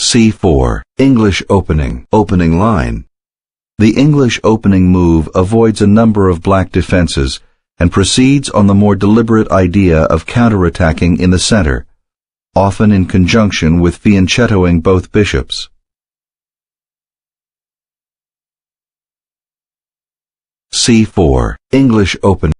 c4, English opening, opening line. The English opening move avoids a number of black defenses and proceeds on the more deliberate idea of counterattacking in the center, often in conjunction with fianchettoing both bishops. c4, English opening.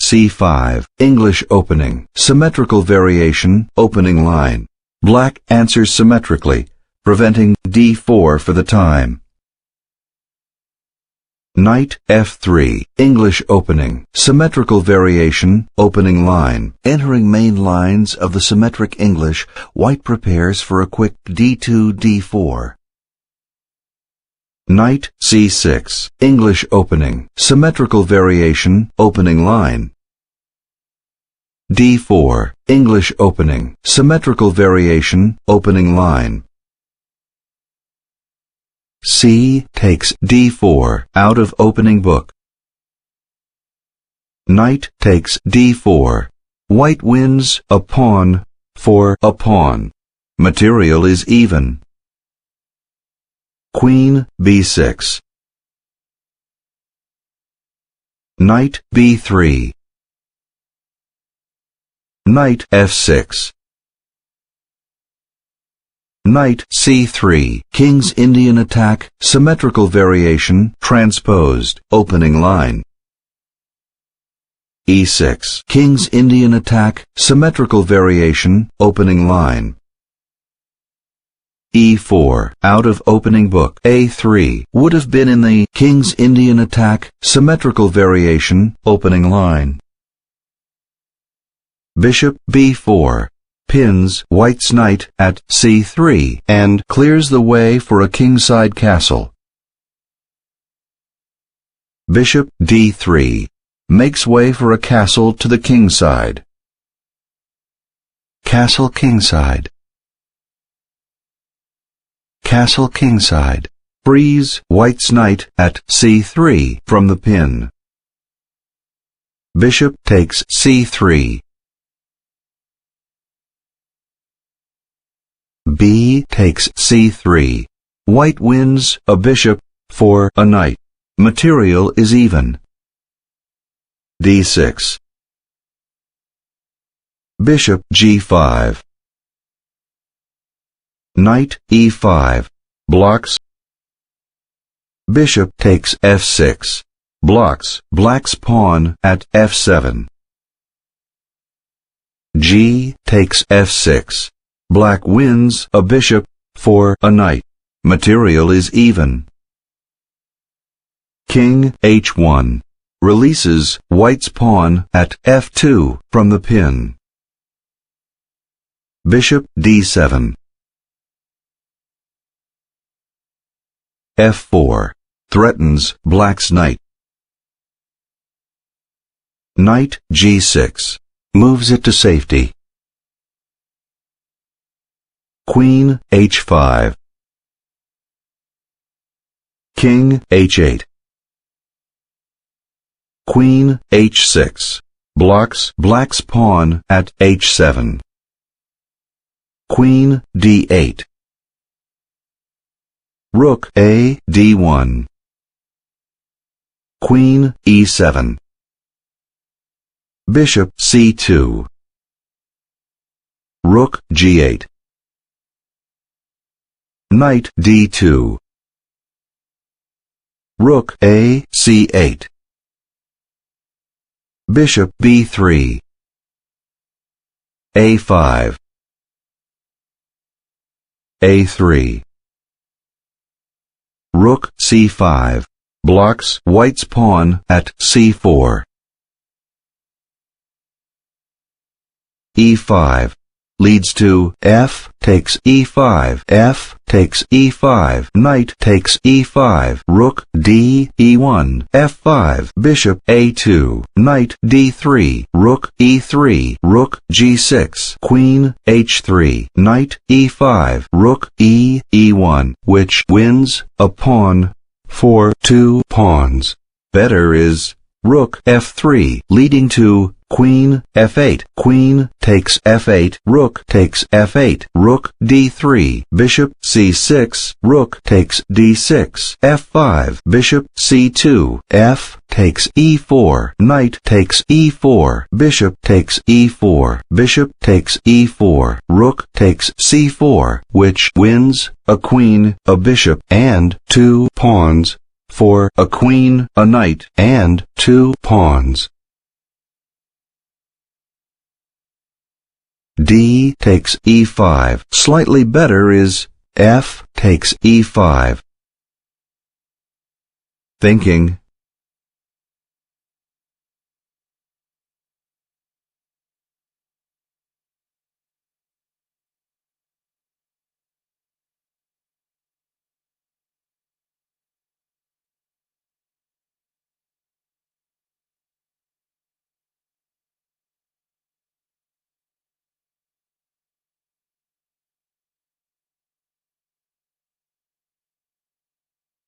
c5, English opening, symmetrical variation, opening line. Black answers symmetrically, preventing d4 for the time. Knight f3, English opening, symmetrical variation, opening line. Entering main lines of the symmetric English, white prepares for a quick d2, d4. Knight c6, English opening, symmetrical variation, opening line. d4, English opening, symmetrical variation, opening line. C takes d4 out of opening book. Knight takes d4. White wins a pawn for a pawn. Material is even. Queen b6. Knight b3. Knight f6. Knight c3, King's Indian attack, symmetrical variation, transposed, opening line. e6, King's Indian attack, symmetrical variation, opening line. e4, out of opening book. a3 would have been in the King's Indian attack, symmetrical variation, opening line. Bishop b4 pins White's knight at c3 and clears the way for a kingside castle. Bishop d3 makes way for a castle to the kingside. Castle kingside. Castle kingside frees White's knight at c3 from the pin. Bishop takes c3. B takes c3. White wins a bishop for a knight. Material is even. d6. Bishop g5. Knight e5. Blocks. Bishop takes f6. Blocks Black's pawn at f7. G takes f6. Black wins a bishop for a knight. Material is even. King h1 releases White's pawn at f2 from the pin. Bishop d7. f4 threatens Black's knight. Knight g6 moves it to safety. Queen h5. King h8. Queen h6 blocks Black's pawn at h7. Queen d8. Rook a d1. Queen e7. Bishop c2. Rook g8. Knight d2. Rook a c8. Bishop b3. a5. a3. Rook c5 blocks White's pawn at c4. e5 leads to f takes e5. F takes e5. Knight takes e5. Rook d e1. f5. Bishop a2. Knight d3. Rook e3. Rook g6. Queen h3. Knight e5. Rook e1, which wins a pawn for 2 pawns. Better is rook f3, leading to queen f8, queen takes f8, rook takes f8, rook d3, bishop c6, rook takes d6, f5, bishop c2, f takes e4, knight takes e4, bishop takes e4, bishop takes e4, rook takes c4, which wins a queen, a bishop, and 2 pawns, for a queen, a knight, and 2 pawns. D takes e5. Slightly better is f takes e5. Thinking.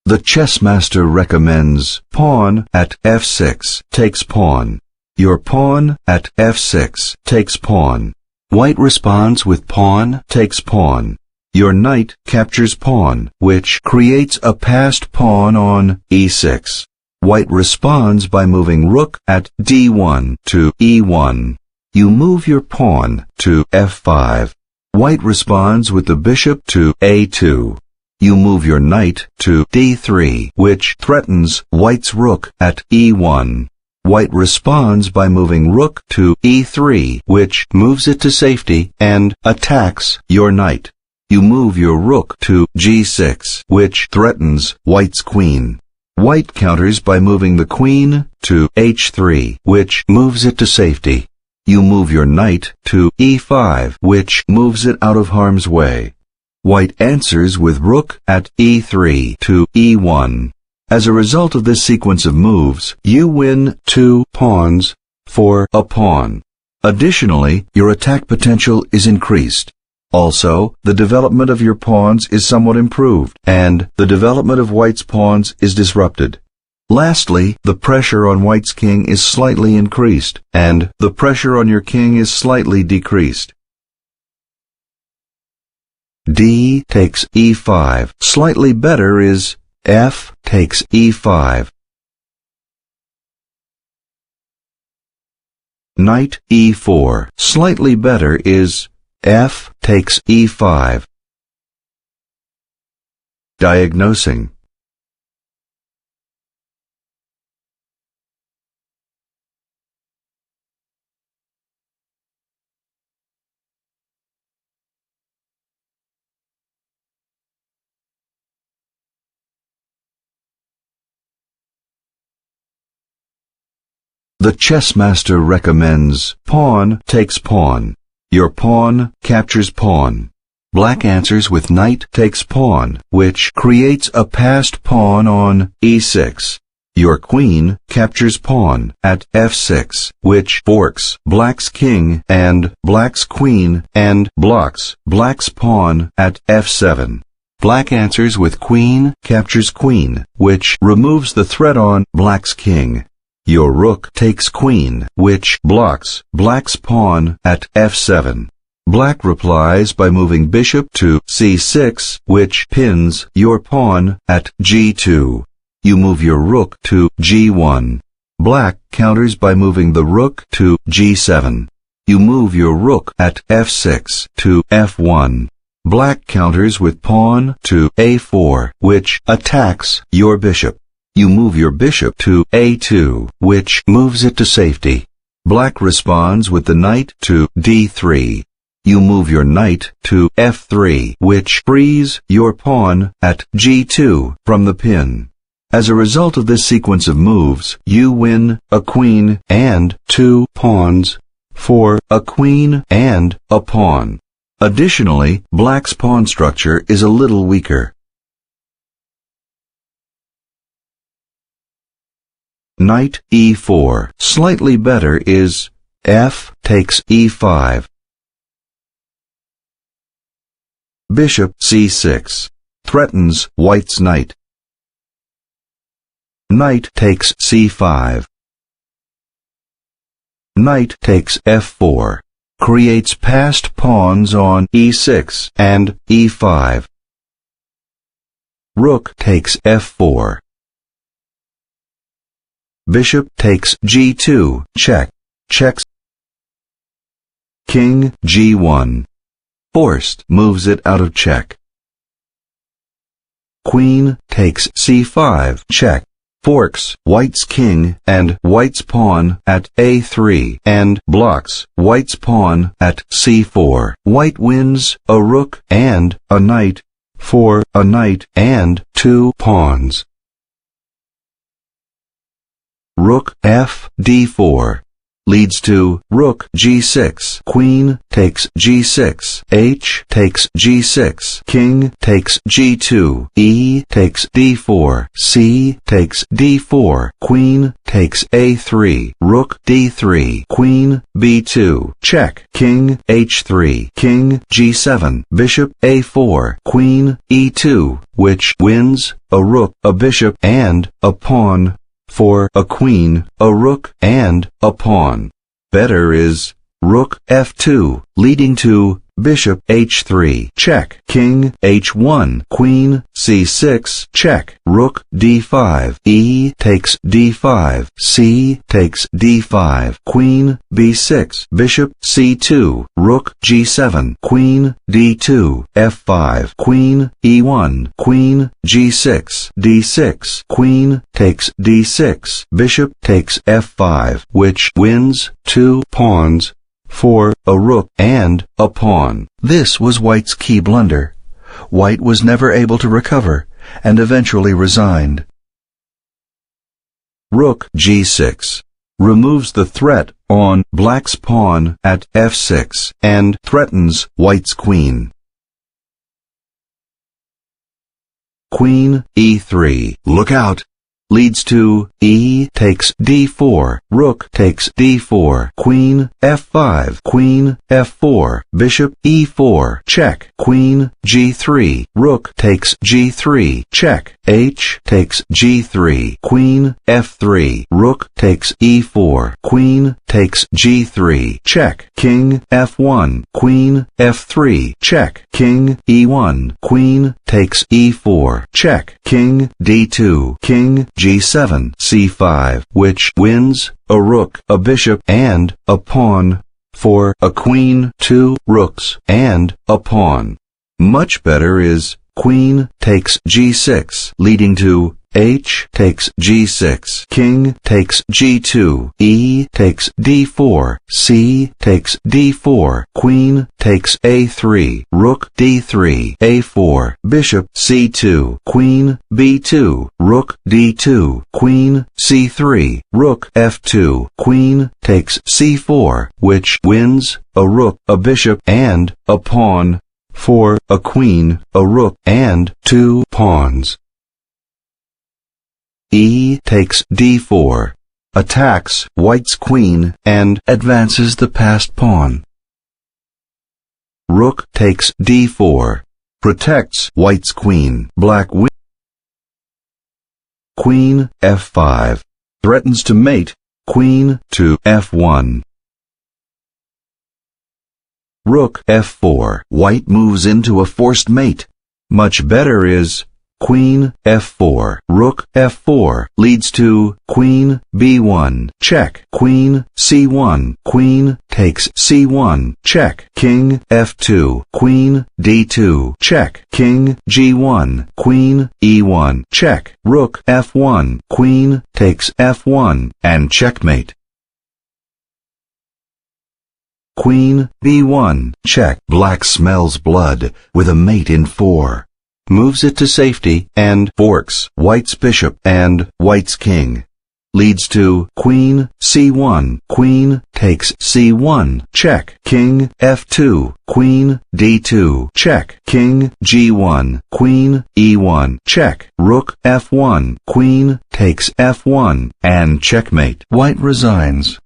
The chess master recommends pawn at f6 takes pawn. Your pawn at f6 takes pawn. White responds with pawn takes pawn. Your knight captures pawn, which creates a passed pawn on e6. White responds by moving rook at d1 to e1. You move your pawn to f5. White responds with the bishop to a2. You move your knight to d3, which threatens white's rook at e1. White responds by moving rook to e3, which moves it to safety and attacks your knight. You move your rook to g6, which threatens white's queen. White counters by moving the queen to h3, which moves it to safety. You move your knight to e5, which moves it out of harm's way. White answers with rook at e3 to e1. As a result of this sequence of moves, you win 2 pawns for a pawn. Additionally, your attack potential is increased. Also, the development of your pawns is somewhat improved, and the development of white's pawns is disrupted. Lastly, the pressure on white's king is slightly increased, and the pressure on your king is slightly decreased. D takes e5. Slightly better is f takes e5. Knight e4. Slightly better is f takes e5. Diagnosing. The chess master recommends pawn takes pawn. Your pawn captures pawn. Black answers with knight takes pawn, which creates a passed pawn on e6. Your queen captures pawn at f6, which forks black's king and black's queen and blocks black's pawn at f7. Black answers with queen captures queen, which removes the threat on black's king. Your rook takes queen, which blocks black's pawn at f7. Black replies by moving bishop to c6, which pins your pawn at g2. You move your rook to g1. Black counters by moving the rook to g7. You move your rook at f6 to f1. Black counters with pawn to a4, which attacks your bishop. You move your bishop to a2, which moves it to safety. Black responds with the knight to d3. You move your knight to f3, which frees your pawn at g2 from the pin. As a result of this sequence of moves, you win a queen and 2 pawns for a queen and a pawn. Additionally, black's pawn structure is a little weaker. Knight e4. Slightly better is f takes e5. Bishop c6 threatens white's knight. Knight takes c5. Knight takes f4. Creates passed pawns on e6 and e5. Rook takes f4. Bishop takes g2, check, checks. King g1. Forced, moves it out of check. Queen takes c5, check, forks white's king and white's pawn at a3 and blocks white's pawn at c4. White wins a rook and a knight for a knight and 2 pawns. Rook f d4 leads to rook g6, queen takes g6, h takes g6, king takes g2, e takes d4, c takes d4, queen takes a3, rook d3, queen b2, check, king h3, king g7, bishop a4, queen e2, which wins a rook, a bishop, and a pawn. For a queen, a rook, and a pawn. Better is rook f2, leading to bishop h3, check, king h1, queen c6, check, rook d5, e takes d5, c takes d5, queen b6, bishop c2, rook g7, queen d2, f5, queen e1, queen g6, d6, queen takes d6, bishop takes f5, which wins 2 pawns for a rook and a pawn. This was White's key blunder. White was never able to recover and eventually resigned. Rook g6 removes the threat on Black's pawn at f6 and threatens White's queen. Queen e3. Look out! Leads to e takes d4, rook takes d4, queen f5, queen f4, bishop e4, check, queen g3, rook takes g3, check, h takes g3, queen f3, rook takes e4, queen takes g3, check, king f1, queen f3, check, king e1, queen takes e4, check, king d2, king g7, c5, which wins a rook, a bishop, and a pawn for a queen, 2 rooks, and a pawn. Much better is queen takes g6, leading to h takes g6, king takes g2, e takes d4, c takes d4, queen takes a3, rook d3, a4, bishop c2, queen b2, rook d2, queen c3, rook f2, queen takes c4, which wins a rook, a bishop, and a pawn for a queen, a rook, and 2 pawns. E takes d4, attacks White's queen and advances the passed pawn. Rook takes d4, protects White's queen. Black wins. Queen f5, threatens to mate, queen to f1. Rook f4, White moves into a forced mate. Much better is queen f4, rook f4, leads to queen b1, check, queen c1, queen takes c1, check, king f2, queen d2, check, king g1, queen e1, check, rook f1, queen takes f1, and checkmate. Queen b1, check. Black smells blood with a mate in 4. Moves it to safety and forks White's bishop and White's king. Leads to queen c1, queen takes c1, check, king f2, queen d2, check, king g1, queen e1, check, rook f1, queen takes f1, and checkmate. White resigns.